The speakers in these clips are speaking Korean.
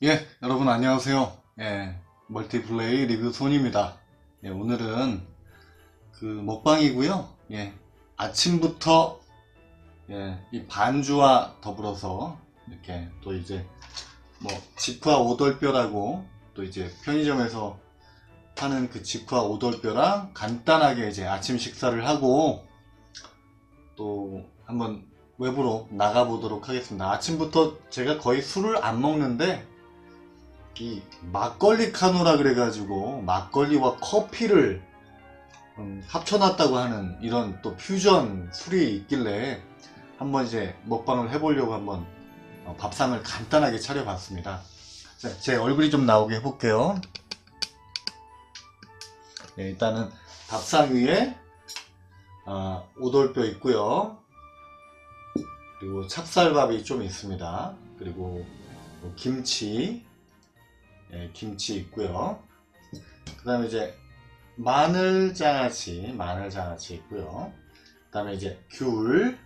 예, 여러분 안녕하세요. 예, 멀티플레이 리뷰 손입니다. 예, 오늘은 그 먹방이고요. 예, 아침부터 이 반주와 더불어서 이렇게 또 이제 뭐 직화 오돌뼈라고 또 이제 편의점에서 파는 그 직화 오돌뼈랑 간단하게 이제 아침 식사를 하고 또 한번 외부로 나가 보도록 하겠습니다. 아침부터 제가 거의 술을 안 먹는데 이 막걸리 카누라 그래가지고 막걸리와 커피를 합쳐놨다고 하는 이런 또 퓨전 술이 있길래 한번 이제 먹방을 해보려고 한번 밥상을 간단하게 차려봤습니다. 자, 제 얼굴이 좀 나오게 해볼게요. 네, 일단은 밥상 위에 오돌뼈 있고요. 그리고 찹쌀밥이 좀 있습니다. 그리고 김치, 김치 있고요. 그 다음에 이제 마늘장아찌 있고요. 그 다음에 이제 귤,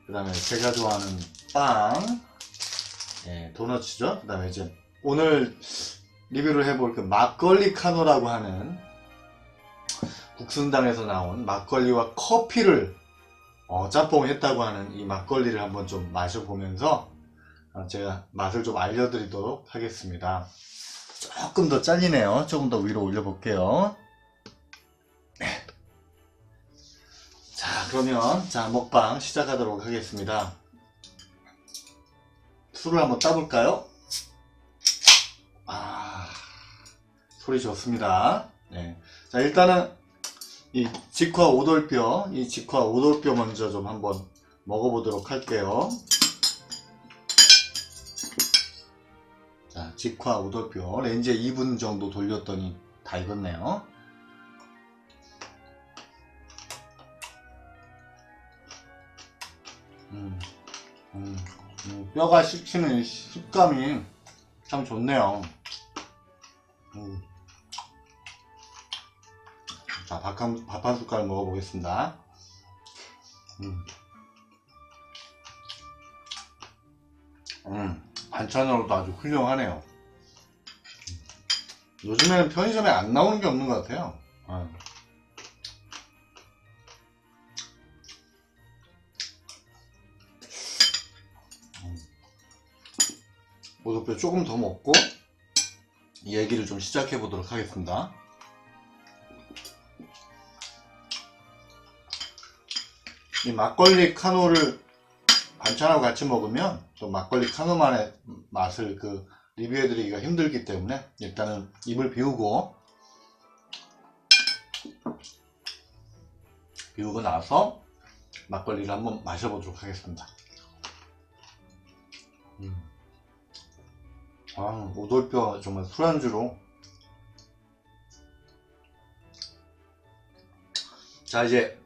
그 다음에 제가 좋아하는 빵, 도너츠죠. 그 다음에 이제 오늘 리뷰를 해볼 그 막걸리 카노라고 하는 국순당에서 나온 막걸리와 커피를 짬뽕을 했다고 하는 이 막걸리를 한번 좀 마셔보면서 제가 맛을 좀 알려드리도록 하겠습니다. 조금 더 잘리네요. 조금 더 위로 올려볼게요. 자, 그러면 자 먹방 시작하도록 하겠습니다. 술을 한번 따볼까요? 소리 좋습니다. 네. 자, 일단은 이 직화 오돌뼈, 먼저 좀 한번 먹어보도록 할게요. 자, 직화 오돌뼈 렌즈에 2분 정도 돌렸더니 다 익었네요. 뼈가 씹히는 식감이 참 좋네요. 자, 밥 한 숟갈 먹어보겠습니다. 반찬으로도 아주 훌륭하네요. 요즘에는 편의점에 안 나오는 게 없는 것 같아요. 오돌뼈 조금 더 먹고 얘기를 좀 시작해 보도록 하겠습니다. 이 막걸리 카노를 반찬하고 같이 먹으면 또 막걸리 카노만의 맛을 리뷰해 드리기가 힘들기 때문에 일단은 입을 비우고 나서 막걸리를 한번 마셔보도록 하겠습니다. 오돌뼈 정말 술안주로. 자, 이제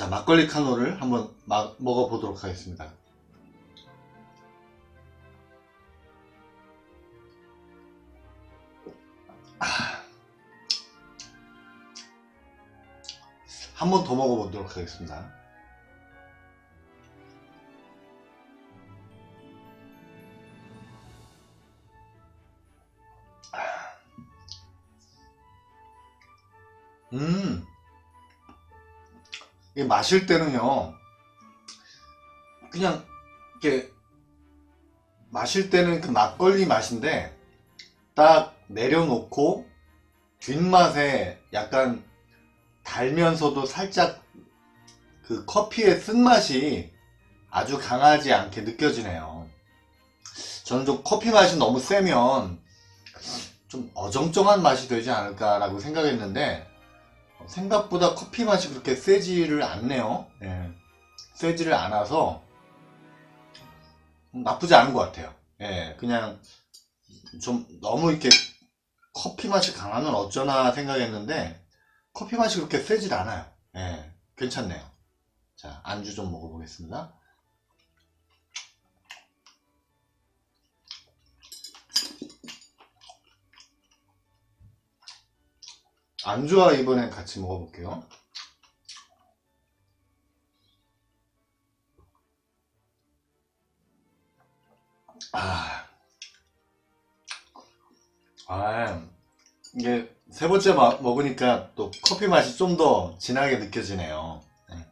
막걸리 카노를 한번 먹어보도록 하겠습니다. 한 번 더 먹어보도록 하겠습니다. 이게 마실 때는요, 그냥 이렇게 마실 때는 그 막걸리 맛인데 딱 내려놓고 뒷맛에 약간 달면서도 살짝 그 커피의 쓴맛이 아주 강하지 않게 느껴지네요. 저는 좀 커피 맛이 너무 세면 좀 어정쩡한 맛이 되지 않을까 라고 생각했는데 생각보다 커피 맛이 그렇게 세지를 않네요. 세지를 않아서 나쁘지 않은 것 같아요. 그냥 좀 너무 이렇게 커피 맛이 강하면 어쩌나 생각했는데 커피 맛이 그렇게 세질 않아요. 괜찮네요. 자, 안주 좀 먹어보겠습니다. 안주와 이번엔 같이 먹어볼게요. 아, 이게 세 번째 먹으니까 또 커피 맛이 좀 더 진하게 느껴지네요. 네.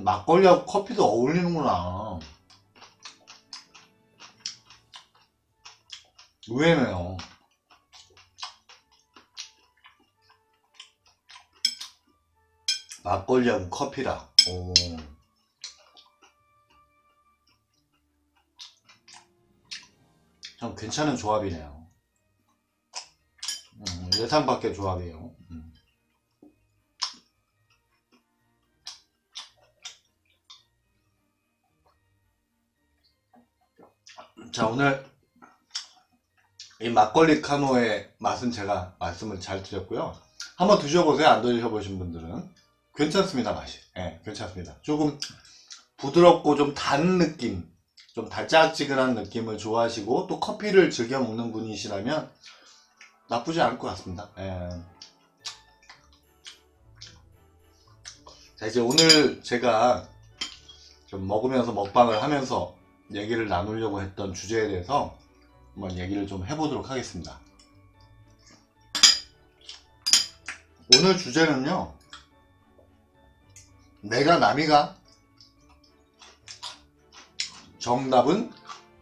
막걸리하고 커피도 어울리는구나. 의외네요. 막걸리하고 커피라. 오. 참 괜찮은 조합이네요. 예상 밖의 조합이에요. 자, 오늘 이 막걸리 카노의 맛은 제가 말씀을 잘 드렸고요. 한번 드셔보세요. 안 드셔보신 분들은. 괜찮습니다. 맛이. 예, 괜찮습니다. 조금 부드럽고 좀 단 느낌, 좀 달짝지근한 느낌을 좋아하시고 또 커피를 즐겨 먹는 분이시라면 나쁘지 않을 것 같습니다. 예. 자, 이제 오늘 제가 좀 먹으면서 먹방을 하면서 얘기를 나누려고 했던 주제에 대해서 한번 얘기를 좀 해보도록 하겠습니다. 오늘 주제는요, 내가 남이가? 정답은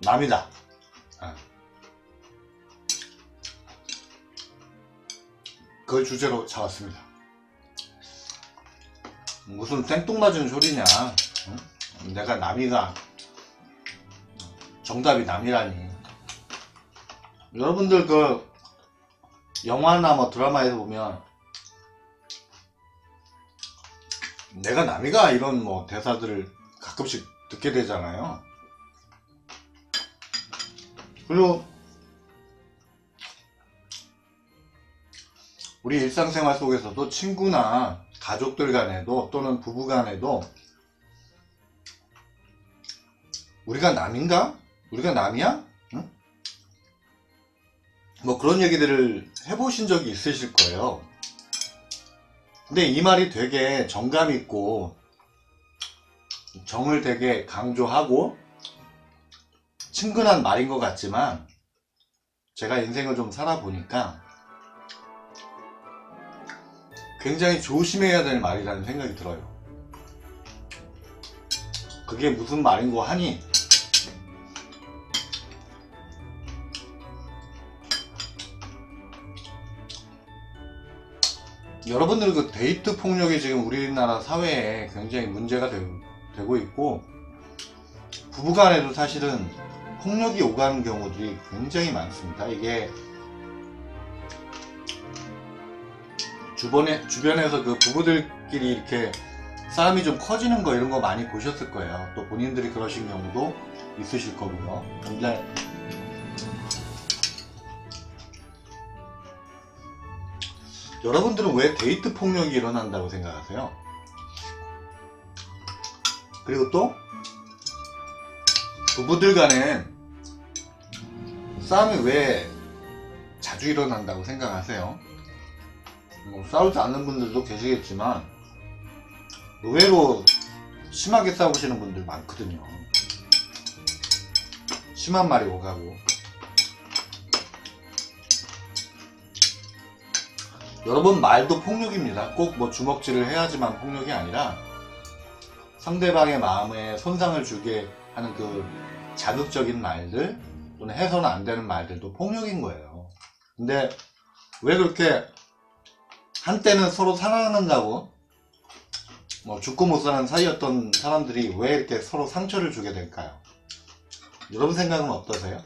남이다. 그 주제로 잡았습니다. 무슨 생뚱맞은 소리냐. 내가 남이가 정답이 남이라니. 여러분들 그 영화나 뭐 드라마에서 보면 내가 남이가 이런 뭐 대사들을 가끔씩 듣게 되잖아요. 그리고 우리 일상생활 속에서도 친구나 가족들 간에도 또는 부부 간에도 우리가 남인가? 우리가 남이야? 응? 뭐 그런 얘기들을 해보신 적이 있으실 거예요. 근데 이 말이 되게 정감 있고 정을 되게 강조하고 친근한 말인 것 같지만 제가 인생을 좀 살아보니까 굉장히 조심해야 될 말이라는 생각이 들어요. 그게 무슨 말인고 하니 여러분들 그 데이트 폭력이 지금 우리나라 사회에 굉장히 문제가 되고 있고 부부간에도 사실은 폭력이 오가는 경우들이 굉장히 많습니다. 이게 주변에서 그 부부들끼리 이렇게 싸움이 좀 커지는 거 이런 거 많이 보셨을 거예요. 또 본인들이 그러신 경우도 있으실 거고요. 근데 여러분들은 왜 데이트 폭력이 일어난다고 생각하세요? 그리고 또 부부들 간에 싸움이 왜 자주 일어난다고 생각하세요? 뭐 싸우지 않는 분들도 계시겠지만 의외로 심하게 싸우시는 분들 많거든요. 심한 말이 오가고. 여러분, 말도 폭력입니다. 꼭 뭐 주먹질을 해야지만 폭력이 아니라 상대방의 마음에 손상을 주게 하는 그 자극적인 말들 또는 해서는 안 되는 말들도 폭력인 거예요. 근데 왜 그렇게 한때는 서로 사랑한다고 뭐 죽고 못 사는 사이였던 사람들이 왜 이렇게 서로 상처를 주게 될까요? 여러분 생각은 어떠세요?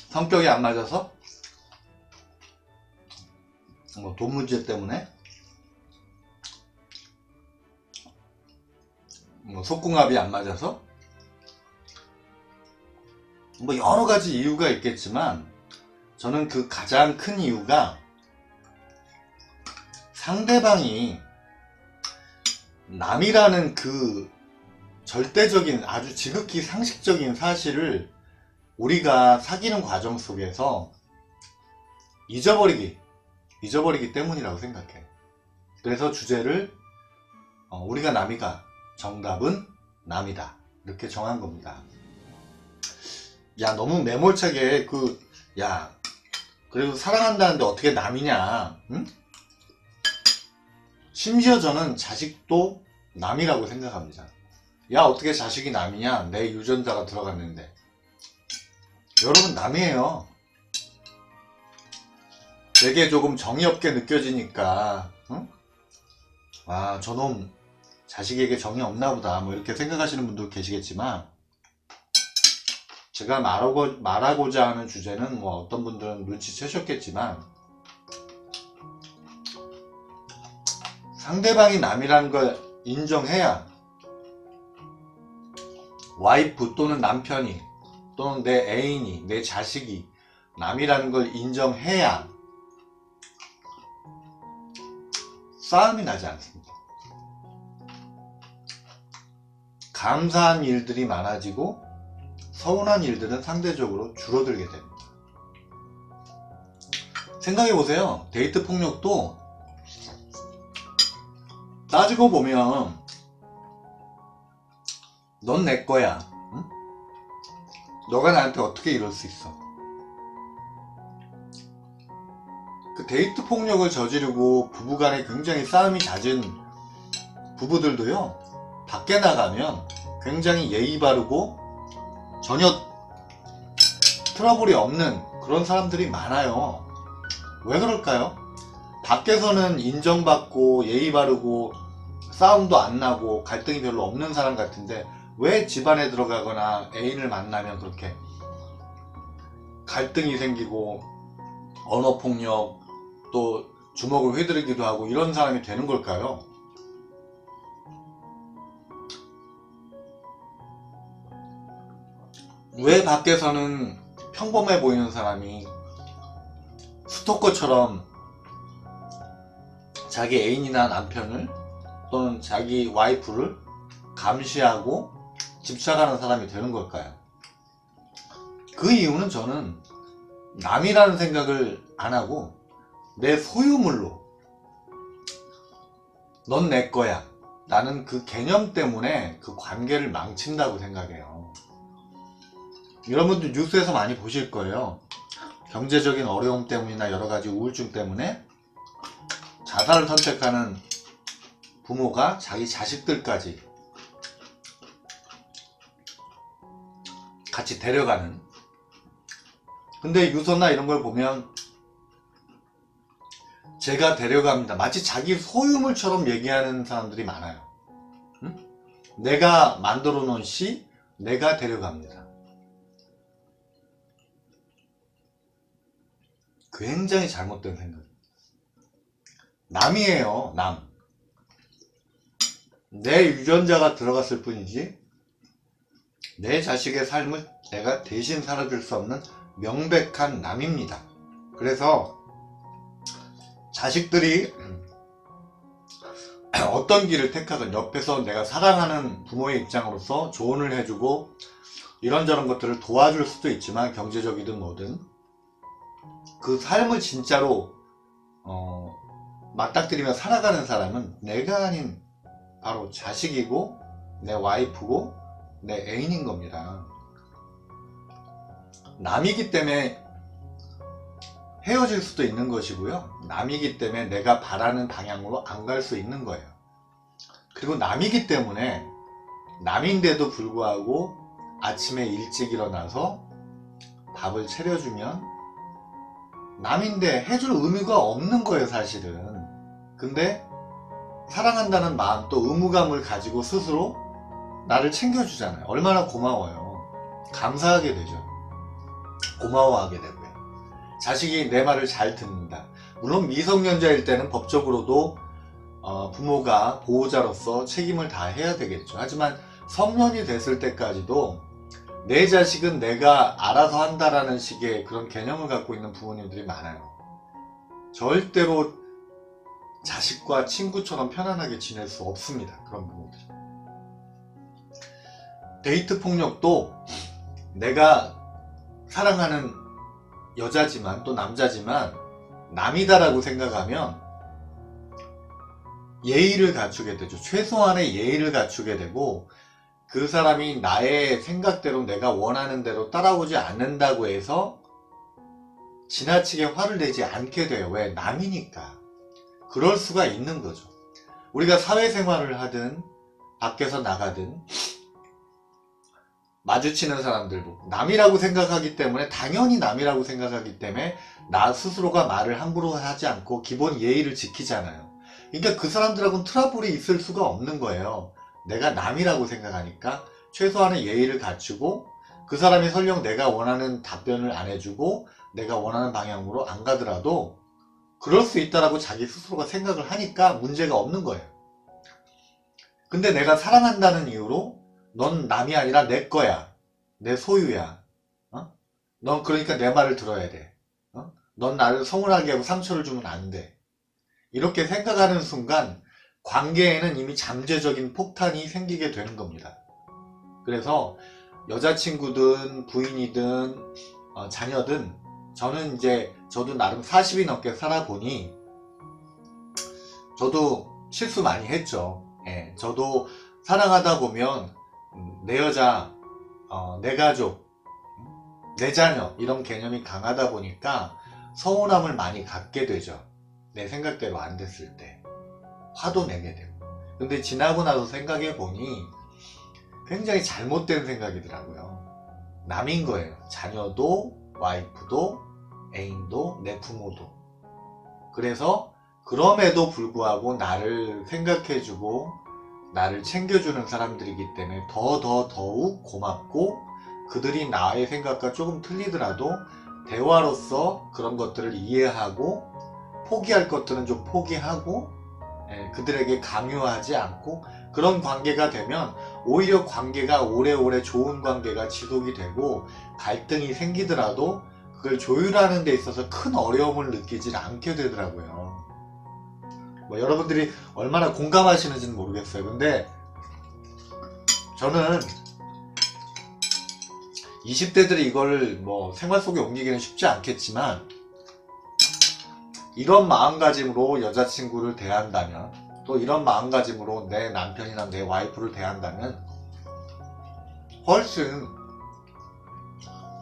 성격이 안 맞아서? 뭐 돈 문제 때문에? 뭐 속궁합이 안 맞아서? 뭐 여러 가지 이유가 있겠지만 저는 그 가장 큰 이유가 상대방이 남이라는 그 절대적인 아주 지극히 상식적인 사실을 우리가 사귀는 과정 속에서 잊어버리기 때문이라고 생각해. 그래서 주제를 우리가 남이가 정답은 남이다 이렇게 정한 겁니다. 야, 너무 매몰차게 야, 그래도 사랑한다는데 어떻게 남이냐, 응? 심지어 저는 자식도 남이라고 생각합니다. 야, 어떻게 자식이 남이냐? 내 유전자가 들어갔는데. 여러분, 남이에요. 되게 조금 정이 없게 느껴지니까, 응? 아, 저놈 자식에게 정이 없나 보다, 뭐 이렇게 생각하시는 분도 계시겠지만, 제가 말하고자 하는 주제는 뭐 어떤 분들은 눈치채셨겠지만, 상대방이 남이라는 걸 인정해야 와이프 또는 남편이 또는 내 애인이, 내 자식이 남이라는 걸 인정해야 싸움이 나지 않습니다. 감사한 일들이 많아지고 서운한 일들은 상대적으로 줄어들게 됩니다. 생각해보세요. 데이트 폭력도 따지고 보면 넌 내 거야. 응? 너가 나한테 어떻게 이럴 수 있어? 그 데이트 폭력을 저지르고 부부간에 굉장히 싸움이 잦은 부부들도요, 밖에 나가면 굉장히 예의 바르고 전혀 트러블이 없는 그런 사람들이 많아요. 왜 그럴까요? 밖에서는 인정받고 예의 바르고 싸움도 안 나고 갈등이 별로 없는 사람 같은데, 왜 집안에 들어가거나 애인을 만나면 그렇게 갈등이 생기고 언어폭력, 또 주먹을 휘두르기도 하고 이런 사람이 되는 걸까요? 왜 밖에서는 평범해 보이는 사람이 스토커처럼 자기 애인이나 남편을 또는 자기 와이프를 감시하고 집착하는 사람이 되는 걸까요? 그 이유는 저는 남이라는 생각을 안 하고 내 소유물로, 넌 내 거야 라는 그 개념 때문에 그 관계를 망친다고 생각해요. 여러분들 뉴스에서 많이 보실 거예요. 경제적인 어려움 때문이나 여러가지 우울증 때문에 자살을 선택하는 부모가 자기 자식들까지 같이 데려가는. 근데 유서나 이런 걸 보면 제가 데려갑니다, 마치 자기 소유물처럼 얘기하는 사람들이 많아요. 응? 내가 만들어 놓은 시, 내가 데려갑니다. 굉장히 잘못된 생각입니다. 남이에요, 남. 내 유전자가 들어갔을 뿐이지 내 자식의 삶을 내가 대신 살아줄 수 없는 명백한 남입니다. 그래서 자식들이 어떤 길을 택하든 옆에서 내가 사랑하는 부모의 입장으로서 조언을 해주고 이런저런 것들을 도와줄 수도 있지만, 경제적이든 뭐든 그 삶을 진짜로 맞닥뜨리며 살아가는 사람은 내가 아닌 바로 자식이고 내 와이프고 내 애인인 겁니다. 남이기 때문에 헤어질 수도 있는 것이고요, 남이기 때문에 내가 바라는 방향으로 안 갈 수 있는 거예요. 그리고 남이기 때문에, 남인데도 불구하고 아침에 일찍 일어나서 밥을 차려주면 남인데 해줄 의무가 없는 거예요, 사실은. 근데 사랑한다는 마음, 또 의무감을 가지고 스스로 나를 챙겨주잖아요. 얼마나 고마워요. 감사하게 되죠. 고마워하게 되고요. 자식이 내 말을 잘 듣는다. 물론 미성년자일 때는 법적으로도 부모가 보호자로서 책임을 다해야 되겠죠. 하지만 성년이 됐을 때까지도 내 자식은 내가 알아서 한다라는 식의 그런 개념을 갖고 있는 부모님들이 많아요. 절대로 자식과 친구처럼 편안하게 지낼 수 없습니다, 그런 부모들이. 데이트 폭력도 내가 사랑하는 여자지만 또 남자지만 남이다라고 생각하면 예의를 갖추게 되죠. 최소한의 예의를 갖추게 되고 그 사람이 나의 생각대로 내가 원하는 대로 따라오지 않는다고 해서 지나치게 화를 내지 않게 돼요. 왜? 남이니까. 그럴 수가 있는 거죠. 우리가 사회생활을 하든 밖에서 나가든 마주치는 사람들도 남이라고 생각하기 때문에, 당연히 남이라고 생각하기 때문에 나 스스로가 말을 함부로 하지 않고 기본 예의를 지키잖아요. 그러니까 그 사람들하고는 트러블이 있을 수가 없는 거예요. 내가 남이라고 생각하니까 최소한의 예의를 갖추고, 그 사람이 설령 내가 원하는 답변을 안 해주고 내가 원하는 방향으로 안 가더라도 그럴 수 있다라고 자기 스스로가 생각을 하니까 문제가 없는 거예요. 근데 내가 사랑한다는 이유로 넌 남이 아니라 내 거야, 내 소유야, 넌 그러니까 내 말을 들어야 돼, 넌 나를 서운하게 하고 상처를 주면 안 돼, 이렇게 생각하는 순간 관계에는 이미 잠재적인 폭탄이 생기게 되는 겁니다. 그래서 여자친구든 부인이든 자녀든, 저는 이제 저도 나름 40이 넘게 살아보니 저도 실수 많이 했죠. 예, 저도 살아가다 보면 내 여자, 내 가족, 내 자녀 이런 개념이 강하다 보니까 서운함을 많이 갖게 되죠. 내 생각대로 안 됐을 때 화도 내게 되고. 근데 지나고 나서 생각해 보니 굉장히 잘못된 생각이더라고요. 남인 거예요. 자녀도, 와이프도, 애인도, 내 부모도. 그래서 그럼에도 불구하고 나를 생각해주고 나를 챙겨주는 사람들이기 때문에 더욱 고맙고, 그들이 나의 생각과 조금 틀리더라도 대화로서 그런 것들을 이해하고, 포기할 것들은 좀 포기하고, 그들에게 강요하지 않고, 그런 관계가 되면 오히려 관계가 오래오래 좋은 관계가 지속이 되고, 갈등이 생기더라도 그걸 조율하는 데 있어서 큰 어려움을 느끼지 않게 되더라고요. 뭐 여러분들이 얼마나 공감하시는지는 모르겠어요. 근데 저는 20대들이 이걸 뭐 생활 속에 옮기기는 쉽지 않겠지만, 이런 마음가짐으로 여자친구를 대한다면, 또 이런 마음가짐으로 내 남편이나 내 와이프를 대한다면 훨씬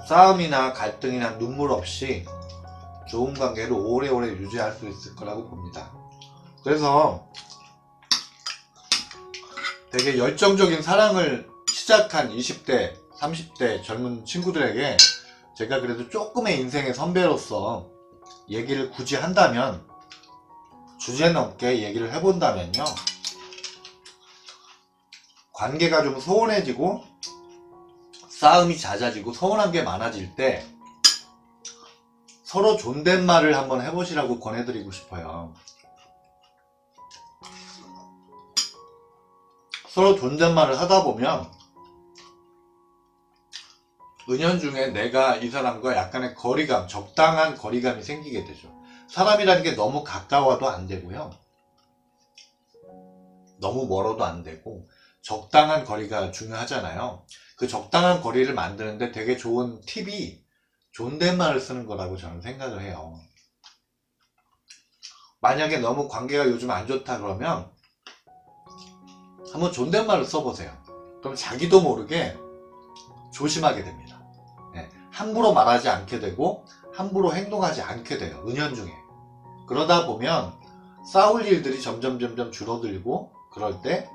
싸움이나 갈등이나 눈물 없이 좋은 관계를 오래오래 유지할 수 있을 거라고 봅니다. 그래서 되게 열정적인 사랑을 시작한 20대, 30대 젊은 친구들에게 제가 그래도 조금의 인생의 선배로서 얘기를 굳이 한다면, 주제넘게 얘기를 해본다면요, 관계가 좀 소원해지고 싸움이 잦아지고 서운한 게 많아질 때 서로 존댓말을 한번 해보시라고 권해드리고 싶어요. 서로 존댓말을 하다 보면 은연중에 내가 이 사람과 약간의 거리감, 적당한 거리감이 생기게 되죠. 사람이라는 게 너무 가까워도 안 되고요, 너무 멀어도 안 되고, 적당한 거리가 중요하잖아요. 그 적당한 거리를 만드는데 되게 좋은 팁이 존댓말을 쓰는 거라고 저는 생각을 해요. 만약에 너무 관계가 요즘 안 좋다 그러면 한번 존댓말을 써보세요. 그럼 자기도 모르게 조심하게 됩니다. 함부로 말하지 않게 되고 함부로 행동하지 않게 돼요, 은연중에. 그러다 보면 싸울 일들이 점점 줄어들고, 그럴 때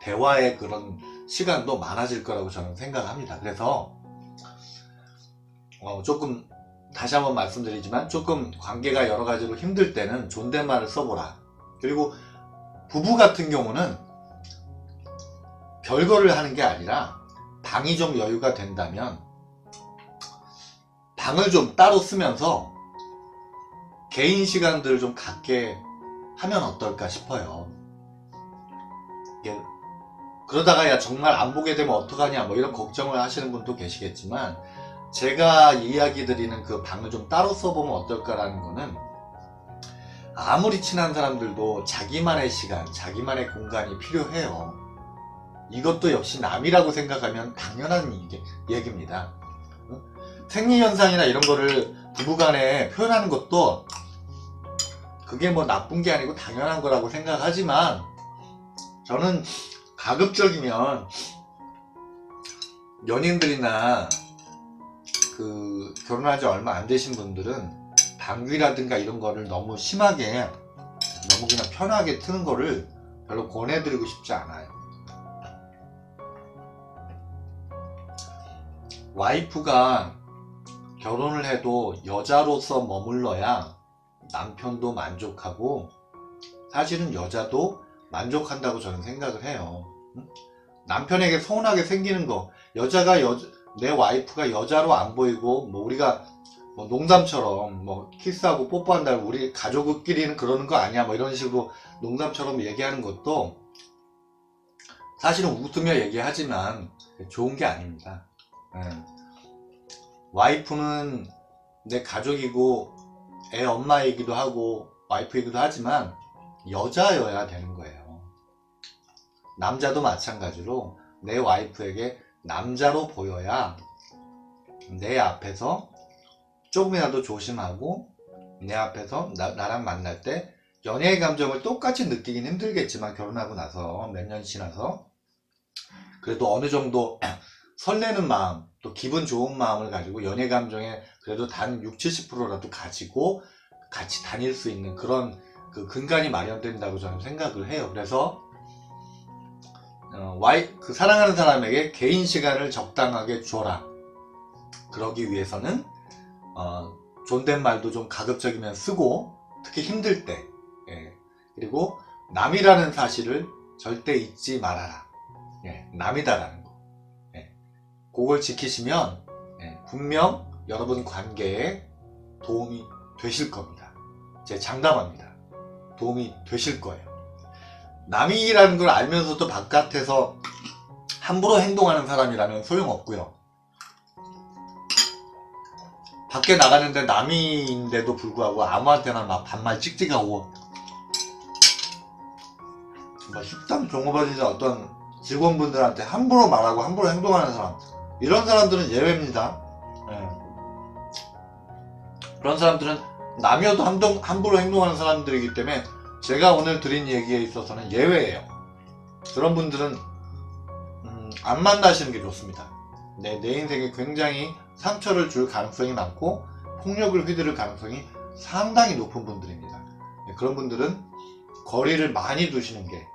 대화의 그런 시간도 많아질 거라고 저는 생각합니다. 그래서 조금 다시 한번 말씀드리지만, 조금 관계가 여러 가지로 힘들 때는 존댓말을 써보라. 그리고 부부 같은 경우는 별거를 하는 게 아니라 방이 좀 여유가 된다면 방을 좀 따로 쓰면서 개인 시간들을 좀 갖게 하면 어떨까 싶어요. 그러다가 야 정말 안 보게 되면 어떡하냐 뭐 이런 걱정을 하시는 분도 계시겠지만, 제가 이야기 드리는 그 방을 좀 따로 써보면 어떨까라는 거는, 아무리 친한 사람들도 자기만의 시간, 자기만의 공간이 필요해요. 이것도 역시 남이라고 생각하면 당연한 얘기입니다. 생리현상이나 이런 거를 부부간에 표현하는 것도 그게 뭐 나쁜 게 아니고 당연한 거라고 생각하지만, 저는 가급적이면 연인들이나 그 결혼한 지 얼마 안 되신 분들은 방귀라든가 이런 거를 너무 심하게, 너무 그냥 편하게 트는 거를 별로 권해드리고 싶지 않아요. 와이프가 결혼을 해도 여자로서 머물러야 남편도 만족하고 사실은 여자도 만족한다고 저는 생각을 해요. 남편에게 서운하게 생기는 거, 내 와이프가 여자로 안 보이고 뭐 우리가 뭐 농담처럼 뭐 키스하고 뽀뽀한다고 우리 가족끼리는 그러는 거 아니야 뭐 이런 식으로 농담처럼 얘기하는 것도 사실은 웃으며 얘기하지만 좋은 게 아닙니다. 와이프는 내 가족이고 애 엄마이기도 하고 와이프이기도 하지만 여자여야 되는 거예요. 남자도 마찬가지로 내 와이프에게 남자로 보여야 내 앞에서 조금이라도 조심하고 내 앞에서 나랑 만날 때 연애의 감정을 똑같이 느끼긴 힘들겠지만 결혼하고 나서 몇 년 지나서 그래도 어느 정도 설레는 마음, 또 기분 좋은 마음을 가지고 연애 감정에 그래도 단 60, 70%라도 가지고 같이 다닐 수 있는 그런 그 근간이 마련된다고 저는 생각을 해요. 그래서 그 사랑하는 사람에게 개인 시간을 적당하게 줘라. 그러기 위해서는 존댓말도 좀 가급적이면 쓰고 특히 힘들 때, 그리고 남이라는 사실을 절대 잊지 말아라. 남이다라는 거. 그걸 지키시면 분명 여러분 관계에 도움이 되실 겁니다. 제 장담합니다. 도움이 되실 거예요. 남이라는 걸 알면서도 바깥에서 함부로 행동하는 사람이라면 소용없고요. 밖에 나가는데 남이인데도 불구하고 아무한테나 막 반말 찍찍하고 뭐 식당 종업원이나 어떤 직원분들한테 함부로 말하고 함부로 행동하는 사람, 이런 사람들은 예외입니다. 그런 사람들은 남이어도 함부로 행동하는 사람들이기 때문에 제가 오늘 드린 얘기에 있어서는 예외예요. 그런 분들은 안 만나시는 게 좋습니다. 내 인생에 굉장히 상처를 줄 가능성이 많고 폭력을 휘두를 가능성이 상당히 높은 분들입니다. 그런 분들은 거리를 많이 두시는 게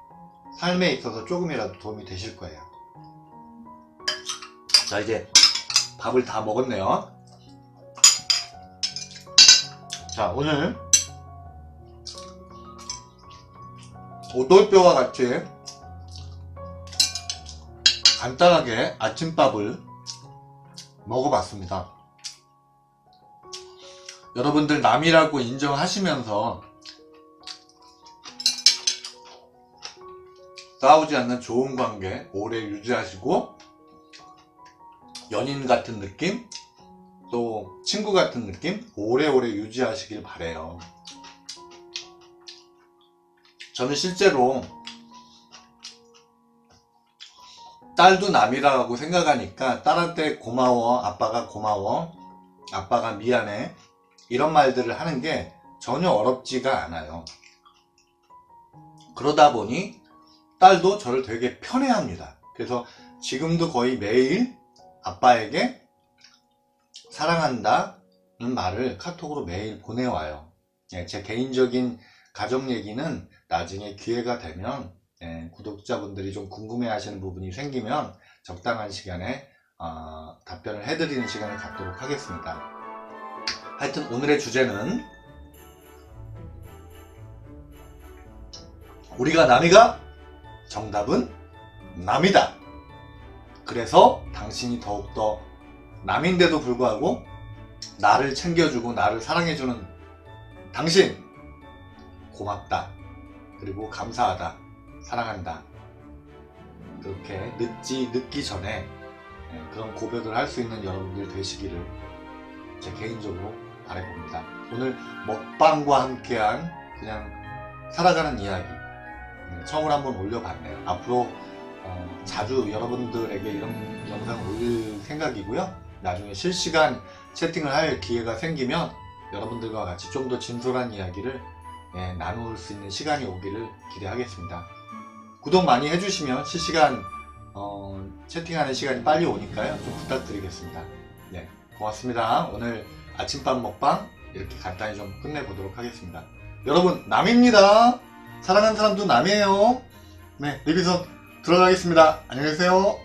삶에 있어서 조금이라도 도움이 되실 거예요. 자, 이제 밥을 다 먹었네요. 자, 오늘 오돌뼈와 같이 간단하게 아침밥을 먹어봤습니다. 여러분들 남이라고 인정하시면서 싸우지 않는 좋은 관계 오래 유지하시고 연인 같은 느낌, 또 친구 같은 느낌 오래오래 유지하시길 바래요. 저는 실제로 딸도 남이라고 생각하니까 딸한테 고마워, 아빠가 고마워, 아빠가 미안해, 이런 말들을 하는 게 전혀 어렵지가 않아요. 그러다 보니 딸도 저를 되게 편해합니다. 그래서 지금도 거의 매일 아빠에게 사랑한다는 말을 카톡으로 매일 보내와요. 제 개인적인 가정 얘기는 나중에 기회가 되면 구독자분들이 좀 궁금해 하시는 부분이 생기면 적당한 시간에 답변을 해드리는 시간을 갖도록 하겠습니다. 하여튼 오늘의 주제는 우리가 남이가? 정답은 남이다. 그래서 당신이 더욱더 남인데도 불구하고 나를 챙겨주고 나를 사랑해주는 당신 고맙다. 그리고 감사하다. 사랑한다. 그렇게 늦기 전에 그런 고백을 할 수 있는 여러분들 되시기를 제 개인적으로 바라봅니다. 오늘 먹방과 함께한 그냥 살아가는 이야기 처음으로 한번 올려봤네요. 앞으로 자주 여러분들에게 이런 영상을 올릴 생각이고요. 나중에 실시간 채팅을 할 기회가 생기면 여러분들과 같이 좀 더 진솔한 이야기를 나눌 수 있는 시간이 오기를 기대하겠습니다. 구독 많이 해주시면 실시간 채팅하는 시간이 빨리 오니까요. 좀 부탁드리겠습니다. 네, 고맙습니다. 오늘 아침밥 먹방 이렇게 간단히 좀 끝내보도록 하겠습니다. 여러분, 남입니다. 사랑하는 사람도 남이에요. 네, 리뷰선 들어가겠습니다. 안녕히 계세요.